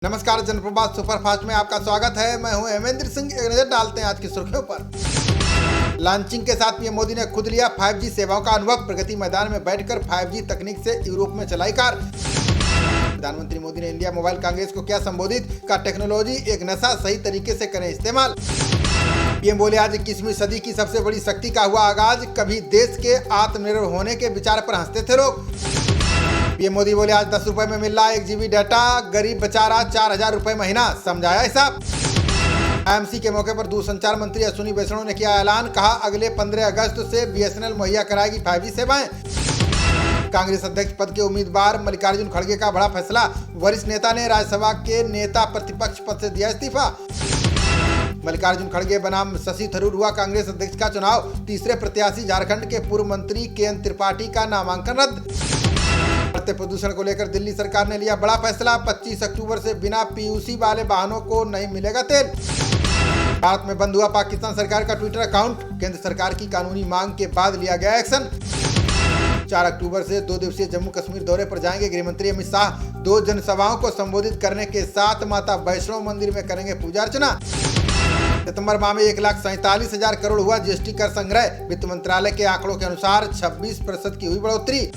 नमस्कार, जनप्रभात सुपरफास्ट में आपका स्वागत है। मैं हूं हेमेंद्र सिंह। एक नजर डालते हैं आज की सुर्खियों पर। लॉन्चिंग के साथ पीएम मोदी ने खुद लिया 5G सेवाओं का अनुभव। प्रगति मैदान में बैठकर 5G तकनीक से यूरोप में चलाई कार। प्रधानमंत्री मोदी ने इंडिया मोबाइल कांग्रेस को किया संबोधित, का टेक्नोलॉजी एक नशा, सही तरीके से करें इस्तेमाल। पीएम बोले, आज 21वीं सदी की सबसे बड़ी शक्ति का हुआ आगाज। कभी देश के आत्मनिर्भर होने के विचार पर हंसते थे लोग। पीएम मोदी बोले, आज 10 रुपए में मिल रहा 1 GB डाटा, गरीब बचा रहा 4000 रुपए महीना, समझाया हिसाब। आईएमसी के मौके पर दूरसंचार मंत्री अश्विनी वैष्णव ने किया ऐलान, कहा अगले 15 अगस्त से BSNL मुहैया कराएगी 5G सेवाएं। कांग्रेस अध्यक्ष पद के उम्मीदवार मल्लिकार्जुन खड़गे का बड़ा फैसला, वरिष्ठ नेता ने राज्यसभा के नेता प्रतिपक्ष पद से दिया इस्तीफा। मल्लिकार्जुन खड़गे बनाम शशि थरूर हुआ कांग्रेस अध्यक्ष का चुनाव। तीसरे प्रत्याशी झारखंड के पूर्व मंत्री KN त्रिपाठी का नामांकन रद्द। बढ़ते प्रदूषण को लेकर दिल्ली सरकार ने लिया बड़ा फैसला, 25 अक्टूबर से बिना PUC वाले वाहनों को नहीं मिलेगा तेल। भारत में बंद हुआ पाकिस्तान सरकार का ट्विटर अकाउंट, केंद्र सरकार की कानूनी मांग के बाद लिया गया एक्शन। 4 अक्टूबर से 2 दिवसीय जम्मू कश्मीर दौरे पर जाएंगे गृहमंत्री अमित शाह। 2 जनसभाओं को संबोधित करने के साथ माता वैष्णो मंदिर में करेंगे पूजा अर्चना। सितंबर माह में 1,47,000 करोड़ हुआ GST कर संग्रह। वित्त मंत्रालय के आंकड़ों के अनुसार 26% की हुई बढ़ोतरी।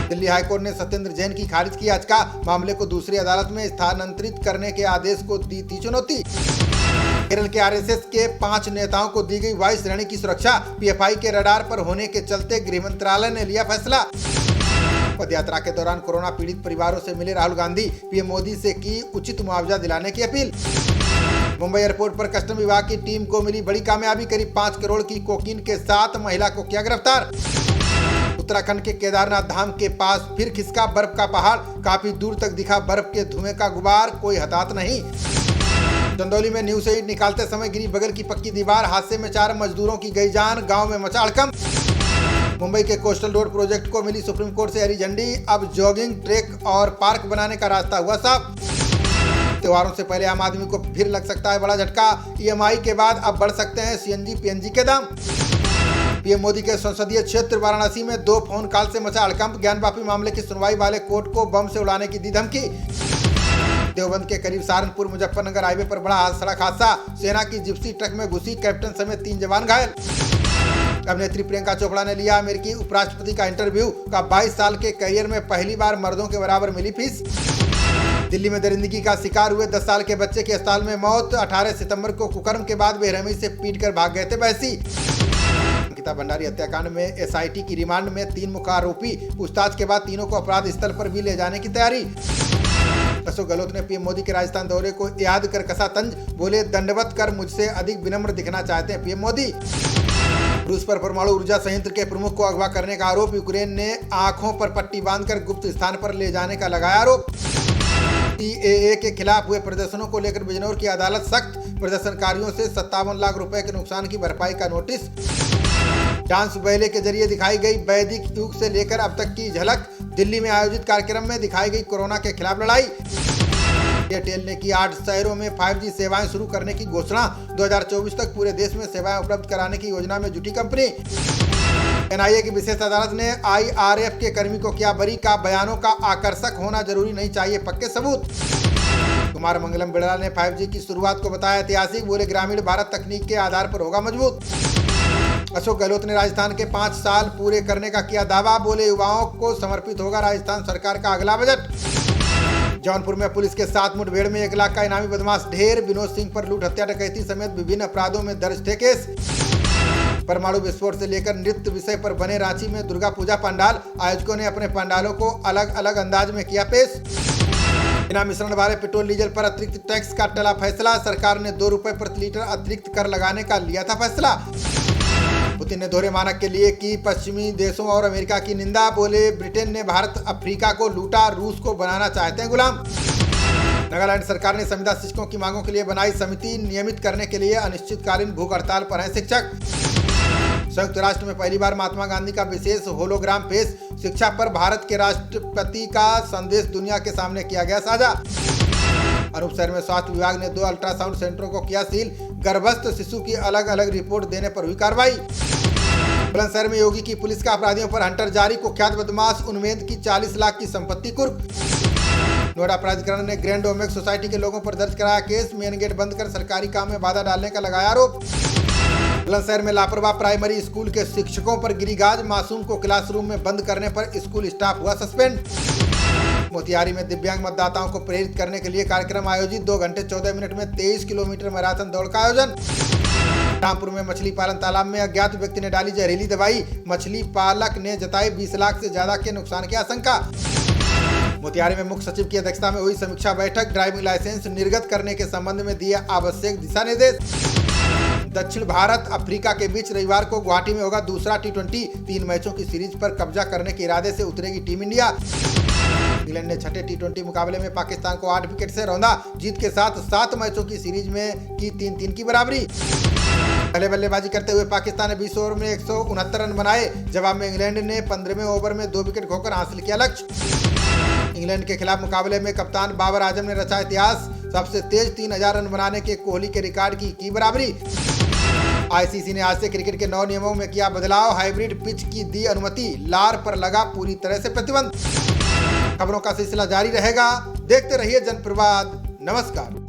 दिल्ली हाईकोर्ट ने सत्येंद्र जैन की खारिज की याचिका, मामले को दूसरी अदालत में स्थानांतरित करने के आदेश को दी थी चुनौती। केरल के RSS के 5 नेताओं को दी गई वायु श्रेणी की सुरक्षा। PFI के रडार पर होने के चलते गृह मंत्रालय ने लिया फैसला। पदयात्रा के दौरान कोरोना पीड़ित परिवारों से मिले राहुल गांधी, पीएम मोदी से की उचित मुआवजा दिलाने की अपील। मुंबई एयरपोर्ट पर कस्टम विभाग की टीम को मिली बड़ी कामयाबी, करीब 5 करोड़ की कोकीन के साथ महिला को किया गिरफ्तार। उत्तराखंड के केदारनाथ धाम के पास फिर खिसका बर्फ का पहाड़, काफी दूर तक दिखा बर्फ के धुएं का गुबार, कोई हताहत नहीं। चंदौली में न्यू से ईंट निकालते समय गिरी बगल की पक्की दीवार, हादसे में 4 मजदूरों की गई जान, गांव में मचा हड़कंप। मुंबई के कोस्टल रोड प्रोजेक्ट को मिली सुप्रीम कोर्ट से हरी झंडी, अब जॉगिंग ट्रैक और पार्क बनाने का रास्ता हुआ साफ। त्योहारों से पहले आम आदमी को फिर लग सकता है बड़ा झटका, EMI के बाद अब बढ़ सकते हैं CNG PNG के दाम। पीएम मोदी के संसदीय क्षेत्र वाराणसी में 2 फोन कॉल से मचा हड़कंप, ज्ञानवापी मामले की सुनवाई वाले कोर्ट को बम से उड़ाने की दी धमकी। देवबंद के करीब सहारनपुर मुजफ्फरनगर हाईवे पर बड़ा सड़क हादसा, सेना की जिप्सी ट्रक में घुसी, कैप्टन समेत 3 जवान घायल। अभिनेत्री प्रियंका चोपड़ा ने लिया अमेरिकी उपराष्ट्रपति का इंटरव्यू, का 22 साल के करियर में पहली बार मर्दों के बराबर मिली फीस। दिल्ली में दरिंदगी का शिकार हुए 10 साल के बच्चे की अस्पताल में मौत। 18 सितंबर को कुकर्म के बाद बेरहमी से पीटकर भाग गए थे बहसी। अंकिता भंडारी हत्याकांड में SIT की रिमांड में 3 मुख्य आरोपी, पूछताछ के बाद तीनों को अपराध स्थल पर भी ले जाने की तैयारी। अशोक गहलोत ने पीएम मोदी के राजस्थान दौरे को याद कर कसा तंज, बोले दंडवत कर मुझसे अधिक विनम्र दिखना चाहते हैं पीएम मोदी। रूस पर परमाणु ऊर्जा संयंत्र के प्रमुख को अगवा करने का आरोप, यूक्रेन ने आंखों पर पट्टी बांधकर गुप्त स्थान पर ले जाने का लगाया आरोप। CAA के खिलाफ हुए प्रदर्शनों को लेकर बिजनौर की अदालत सख्त, प्रदर्शनकारियों से 57 लाख रुपए के नुकसान की भरपाई का नोटिस। डांस बैले के जरिए दिखाई गई वैदिक युग से लेकर अब तक की झलक। दिल्ली में आयोजित कार्यक्रम में दिखाई गई कोरोना के खिलाफ लड़ाई। एयरटेल ने की 8 शहरों में 5G सेवाएं शुरू करने की घोषणा। 2024 तक पूरे देश में सेवाएं उपलब्ध कराने की योजना में जुटी कंपनी। NIA की विशेष अदालत ने IRF के कर्मी को किया बरी, का बयानों का आकर्षक होना जरूरी नहीं, चाहिए पक्के सबूत। कुमार मंगलम बिड़ला ने 5G की शुरुआत को बताया ऐतिहासिक, बोले ग्रामीण भारत तकनीक के आधार पर होगा मजबूत। अशोक गहलोत ने राजस्थान के 5 साल पूरे करने का किया दावा, बोले युवाओं को समर्पित होगा राजस्थान सरकार का अगला बजट। जौनपुर में पुलिस के साथ मुठभेड़ में 1 लाख का इनामी बदमाश ढेर, विनोद सिंह पर लूट, हत्या, डकैती समेत विभिन्न अपराधों में दर्ज थे केस। परमाणु विस्फोट से लेकर नृत्य विषय पर बने रांची में दुर्गा पूजा पंडाल, आयोजकों ने अपने पंडालों को अलग अलग अंदाज में किया पेश। बिना मिश्रण वाले पेट्रोल डीजल पर अतिरिक्त टैक्स का टला फैसला, सरकार ने 2 रुपए प्रति लीटर अतिरिक्त कर लगाने का लिया था फैसला। पुतिन ने दोहरे मानक के लिए की पश्चिमी देशों और अमेरिका की निंदा, बोले ब्रिटेन ने भारत अफ्रीका को लूटा, रूस को बनाना चाहते हैं गुलाम। नागालैंड सरकार ने संविदा शिक्षकों की मांगों के लिए बनाई समिति, नियमित करने के लिए अनिश्चितकालीन भूख हड़ताल पर हैं शिक्षक। संयुक्त राष्ट्र में पहली बार महात्मा गांधी का विशेष होलोग्राम पेश, शिक्षा पर भारत के राष्ट्रपति का संदेश दुनिया के सामने किया गया साझा। अनूप शहर में स्वास्थ्य विभाग ने 2 अल्ट्रासाउंड सेंटरों को किया सील, गर्भस्थ शिशु की अलग अलग रिपोर्ट देने पर हुई कार्रवाई। बुलंदशहर में योगी की पुलिस का अपराधियों पर हंटर जारी, कुख्यात बदमाश उन्मेद की 40 लाख की संपत्ति कुर्क। नोएडा प्राधिकरण ने ग्रैंड ओमेक्स सोसाइटी के लोगों पर दर्ज कराया केस। मेन गेट बंद कर सरकारी काम में बाधा डालने का लगाया आरोप। बुलंदशहर में लापरवाह प्राइमरी स्कूल के शिक्षकों पर गिरी गाज। मासूम को क्लासरूम में बंद करने पर स्कूल स्टाफ हुआ सस्पेंड। मोतिहारी में दिव्यांग मतदाताओं को प्रेरित करने के लिए कार्यक्रम आयोजित। 2 घंटे 14 मिनट में 23 किलोमीटर मैराथन दौड़ का आयोजन। रामपुर में मछली पालन तालाब में अज्ञात व्यक्ति ने डाली जहरीली दवाई। मछली पालक ने जताई 20 लाख से ज्यादा के नुकसान की आशंका। मोतिहारी में मुख्य सचिव की अध्यक्षता में हुई समीक्षा बैठक। ड्राइविंग लाइसेंस निर्गत करने के संबंध में दिए आवश्यक दिशा निर्देश। दक्षिण भारत अफ्रीका के बीच रविवार को गुवाहाटी में होगा दूसरा T20। 3 मैचों की सीरीज पर कब्जा करने के इरादे से उतरेगी टीम इंडिया। इंग्लैंड ने छठे T20 मुकाबले में पाकिस्तान को 8 विकेट से रौंदा। जीत के साथ 7 मैचों की सीरीज में की 3-3 की बराबरी। पहले बल्लेबाजी करते हुए पाकिस्तान ने 20 ओवर में 169 रन बनाए। जवाब में इंग्लैंड ने 15वें ओवर में 2 विकेट खोकर हासिल किया लक्ष्य। इंग्लैंड के खिलाफ मुकाबले में कप्तान बाबर आजम ने रचा इतिहास। सबसे तेज 3000 रन बनाने के कोहली के रिकॉर्ड की बराबरी। आईसीसी ने आज से क्रिकेट के 9 नियमों में किया बदलाव। हाइब्रिड पिच की दी अनुमति। लार पर लगा पूरी तरह से प्रतिबंध। खबरों का सिलसिला जारी रहेगा। देखते रहिए जनप्रवाद। नमस्कार।